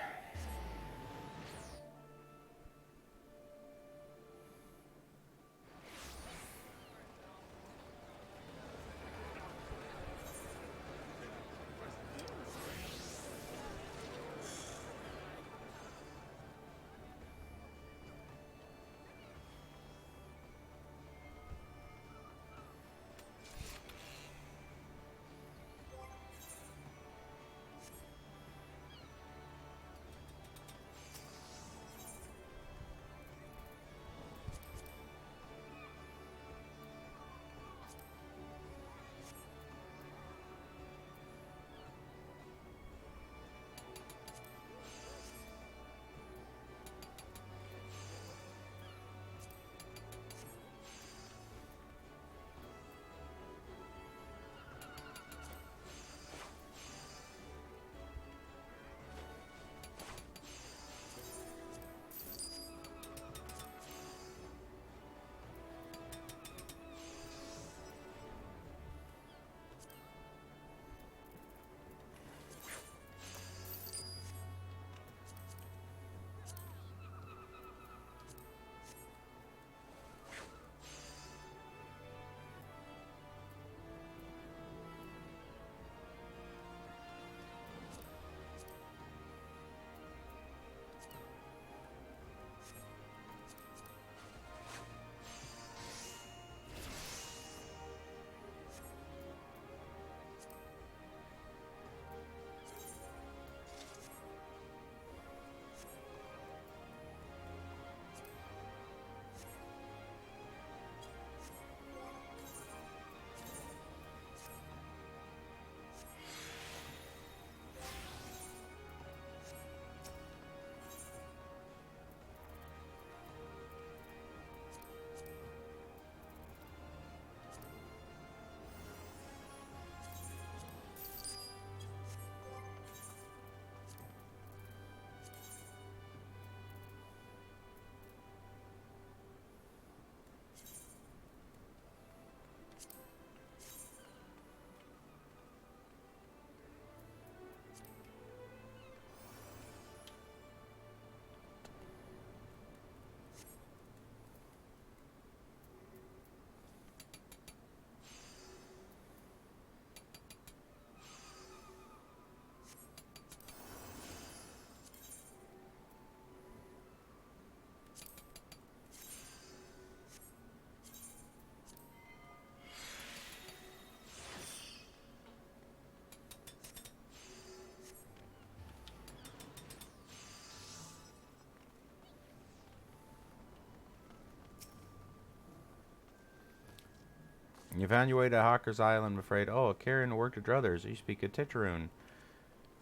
You found your way to Hawker's Island, I'm afraid. Oh, a Karen worked with others. You speak of Tetraroon.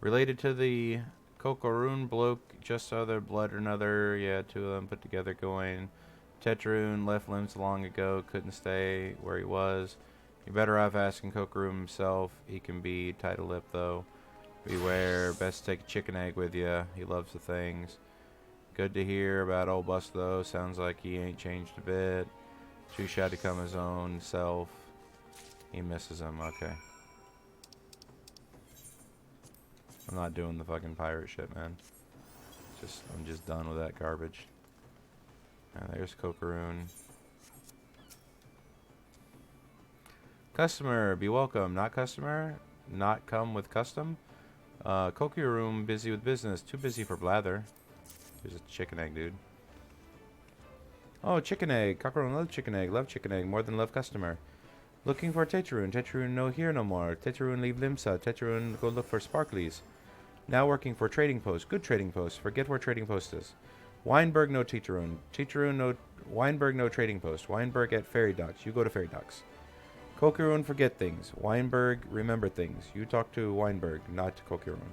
Related to the Kokoroon bloke, just other blood or another. Yeah, two of them put together going. Tetraroon left limbs long ago. Couldn't stay where he was. You're better off asking Kokoroon himself. He can be tight-lipped, though. Beware. Best take a chicken egg with you. He loves the things. Good to hear about old Bust, though. Sounds like he ain't changed a bit. Too shy to come his own self. He misses him. Okay. I'm not doing the fucking pirate shit, man. I'm just done with that garbage. And there's Kokoroon. Customer, be welcome. Not customer. Not come with custom. Kokoroon busy with business. Too busy for blather. Here's a chicken egg, dude. Oh, chicken egg. Kokoroon love chicken egg. Love chicken egg more than love customer. Looking for Tetraroon. Tetraroon no here no more. Tetraroon leave Limsa. Tetraroon go look for Sparklies. Now working for Trading Post. Good Trading Post. Forget where Trading Post is. Weinberg no Tetraroon. Tetraroon no... Weinberg no Trading Post. Weinberg at Ferry Docks. You go to Ferry Docks. Kokoroon forget things. Weinberg remember things. You talk to Weinberg, not to Kokoroon.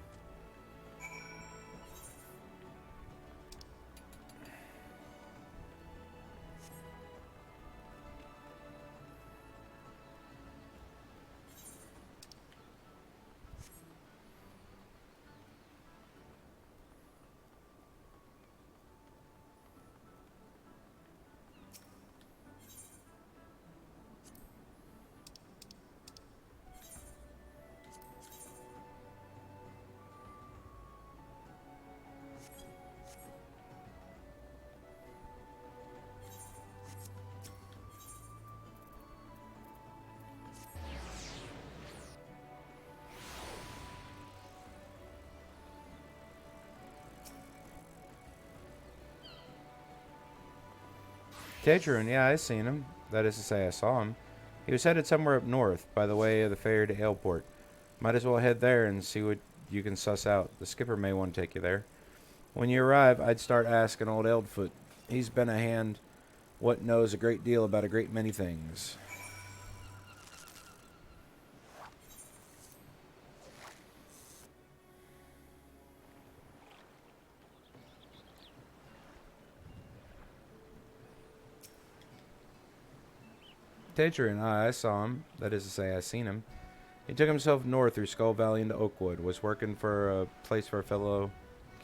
Tedrun, yeah, I seen him. That is to say, I saw him. He was headed somewhere up north, by the way of the ferry to Aleport. Might as well head there and see what you can suss out. The skipper may want to take you there. When you arrive, I'd start asking old Eldfoot. He's been a hand what knows a great deal about a great many things. Tedrun, I saw him. That is to say, I seen him. He took himself north through Skull Valley into Oakwood. Was working for a place for a fellow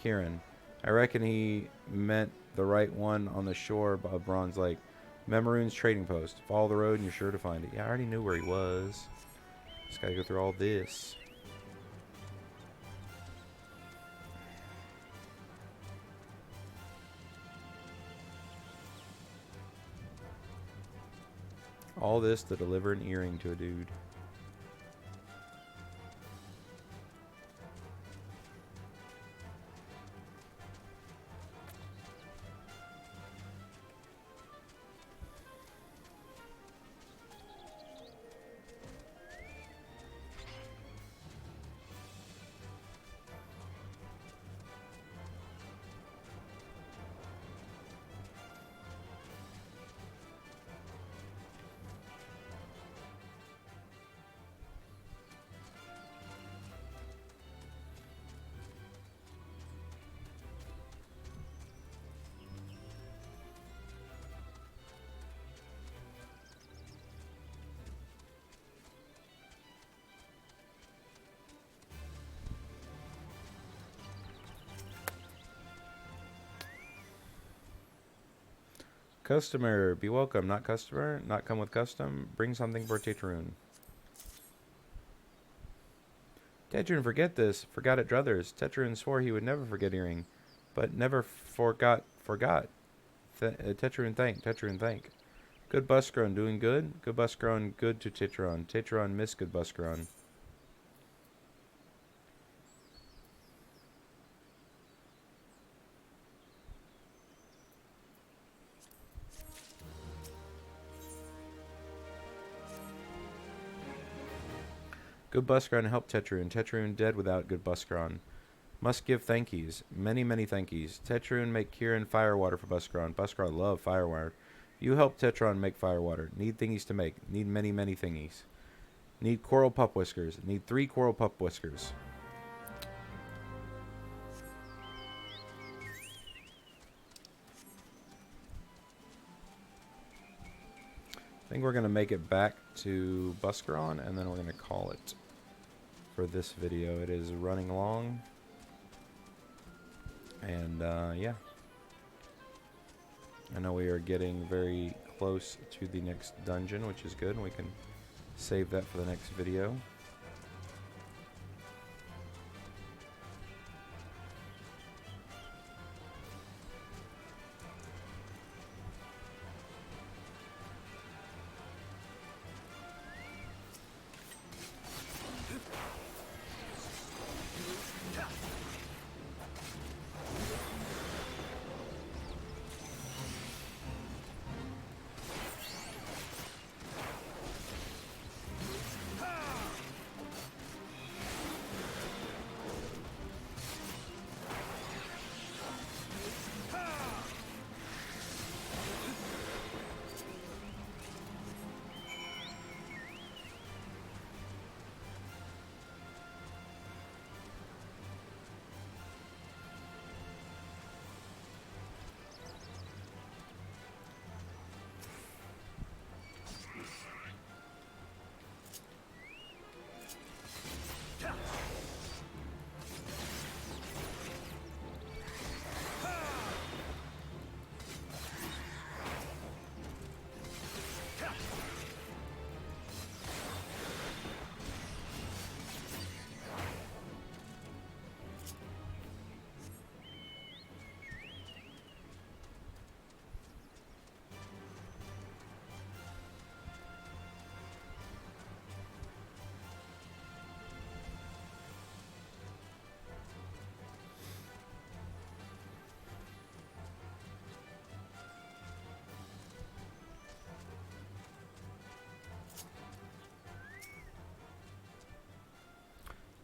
Kieran. I reckon he meant the right one on the shore of Bronze Lake. Memaroon's trading post. Follow the road and you're sure to find it. Yeah, I already knew where he was. Just gotta go through all this. All this to deliver an earring to a dude. Customer, be welcome. Not customer, not come with custom. Bring something for Tedrun. Tedrun, forget this. Forgot it druthers. Tedrun swore he would never forget earring, but never forgot. Tedrun thank. Good Buskron, doing good? Good Buskron, good to Titron. Titron miss good Buskron. Good Buskron help Tetrun. Tetrun dead without good Buskron. Must give thankies. Many, many thankies. Tetrun make Kieran firewater for Buskron. Buskron love firewater. You help Tetron make firewater. Need thingies to make. Need many, many thingies. Need coral pup whiskers. Need 3 coral pup whiskers. I think we're going to make it back to Buskron, and then we're going to call it for this video. It is running long. And, yeah. I know we are getting very close to the next dungeon, which is good. We can save that for the next video.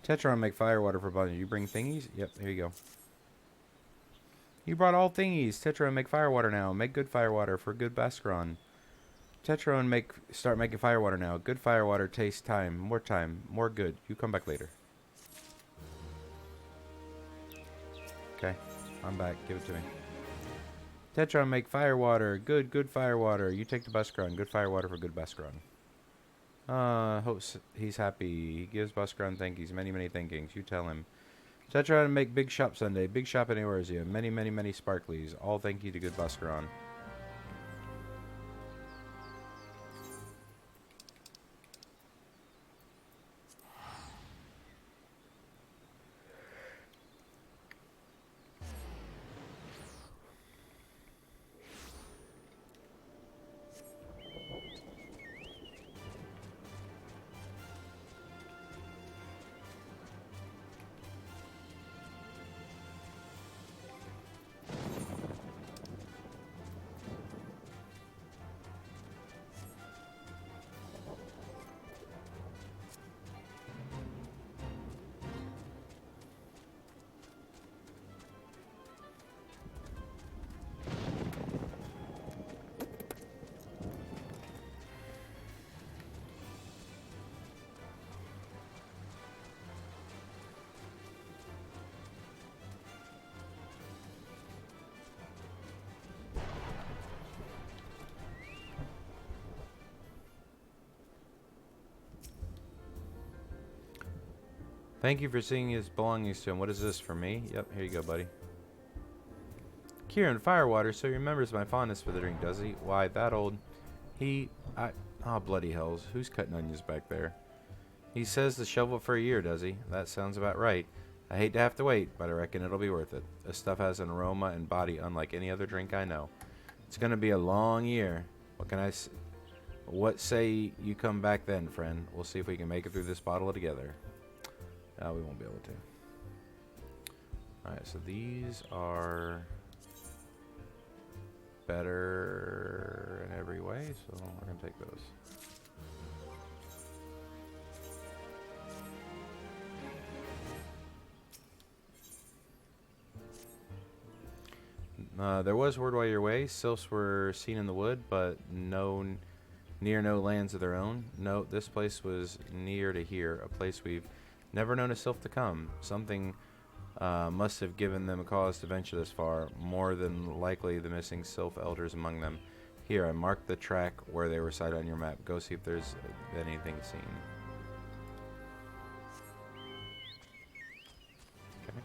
Tetron make fire water for Bunny. You bring thingies? Yep, here you go. You brought all thingies. Tetron make fire water now. Make good fire water for good Bascaron. Tetron start making fire water now. Good fire water takes time. More good. You come back later. Okay, I'm back. Give it to me. Tetron make fire water. Good fire water. You take the Bascaron. Good fire water for good Bascaron. Hope he's happy. He gives Bascaron thankies. Many thankings. You tell him. Tetron make big shop Sunday. Big shop in Eorzea. Many sparklies. All thank you to good Bascaron. Thank you for seeing his belongings to him. What is this for me? Yep, here you go, buddy. Kieran, firewater, so he remembers my fondness for the drink, does he? Why, that old... Oh, bloody hells. Who's cutting onions back there? He says to shovel for a year, does he? That sounds about right. I hate to have to wait, but I reckon it'll be worth it. This stuff has an aroma and body unlike any other drink I know. It's gonna be a long year. What say you come back then, friend? We'll see if we can make it through this bottle together. We won't be able to. Alright, so these are better in every way, so we're going to take those. There was word while you're away. Sylphs were seen in the wood, but near no lands of their own. No, this place was near to here, a place we've never known a sylph to come. Something must have given them a cause to venture this far. More than likely the missing sylph elders among them. Here, I marked the track where they were sighted on your map. Go see if there's anything seen. Okay.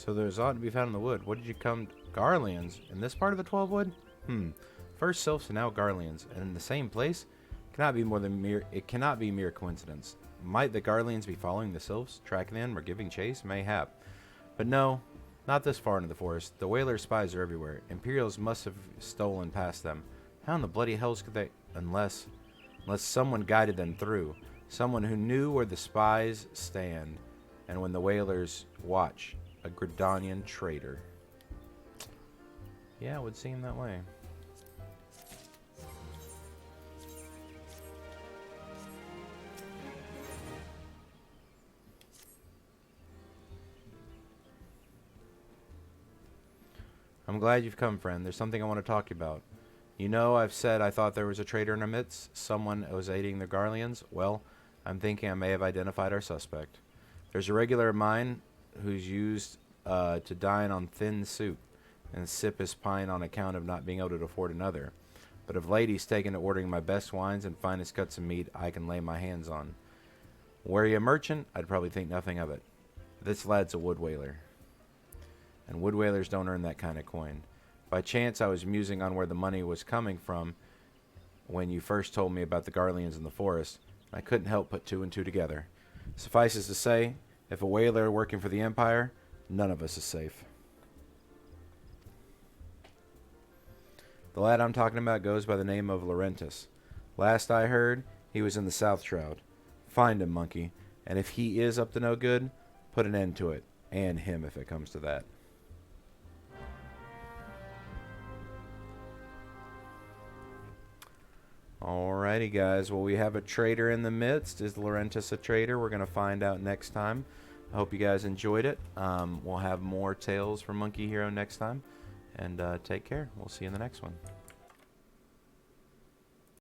So there's ought to be found in the wood. What did you come... Garleans? In this part of the 12 wood? First sylphs and now Garleans. And in the same place? It cannot be mere coincidence. Might the Garleans be following the sylphs, tracking them, or giving chase? Mayhap. But no, not this far into the forest. The whalers' spies are everywhere. Imperials must have stolen past them. How in the bloody hells could they... Unless someone guided them through. Someone who knew where the spies stand. And when the whalers watch. A Gridanian traitor. Yeah, it would seem that way. I'm glad you've come, friend. There's something I want to talk to you about. You know, I've said I thought there was a traitor in our midst, someone was aiding the Garleans. Well, I'm thinking I may have identified our suspect. There's a regular of mine who's used to dine on thin soup and sip his pine on account of not being able to afford another. But of late he's taken to ordering my best wines and finest cuts of meat I can lay my hands on. Were he a merchant, I'd probably think nothing of it. This lad's a wood whaler. And wood whalers don't earn that kind of coin. By chance, I was musing on where the money was coming from when you first told me about the Garleans in the forest. I couldn't help put two and two together. Suffices to say, if a whaler working for the Empire, none of us is safe. The lad I'm talking about goes by the name of Laurentus. Last I heard, he was in the South Shroud. Find him, monkey, and if he is up to no good, put an end to it, and him if it comes to that. Alrighty, guys. Well, we have a traitor in the midst. Is Laurentus a traitor? We're going to find out next time. I hope you guys enjoyed it. We'll have more tales from Monkey Hero next time. And take care. We'll see you in the next one.